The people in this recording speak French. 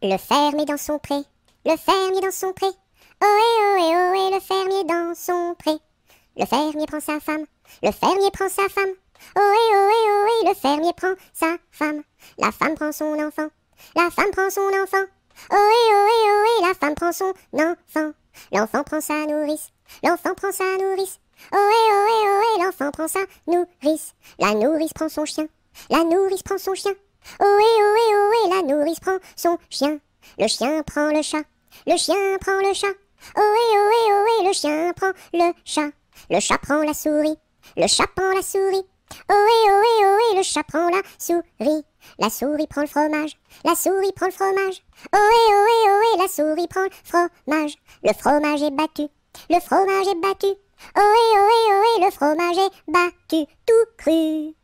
Le fermier dans son pré, le fermier dans son pré. Ohé, ohé, ohé, le fermier dans son pré. Le fermier prend sa femme, le fermier prend sa femme. Ohé, ohé, ohé, le fermier prend sa femme. La femme prend son enfant, la femme prend son enfant. Ohé, ohé, ohé, la femme prend son enfant. L'enfant prend sa nourrice, l'enfant prend sa nourrice. Ohé, ohé, ohé, l'enfant prend sa nourrice. La nourrice prend son chien, la nourrice prend son chien. Ohé, ohé, ohé, la nourrice prend son chien. Le chien prend le chat, le chien prend le chat. Ohé, ohé, ohé, le chien prend le chat. Le chat prend la souris, le chat prend la souris. Ohé, ohé, ohé, le chat prend la souris. La souris prend le fromage, la souris prend le fromage. Ohé, ohé, ohé, la souris prend le fromage. Le fromage est battu, le fromage est battu. Ohé, ohé, ohé, le fromage est battu, tout cru.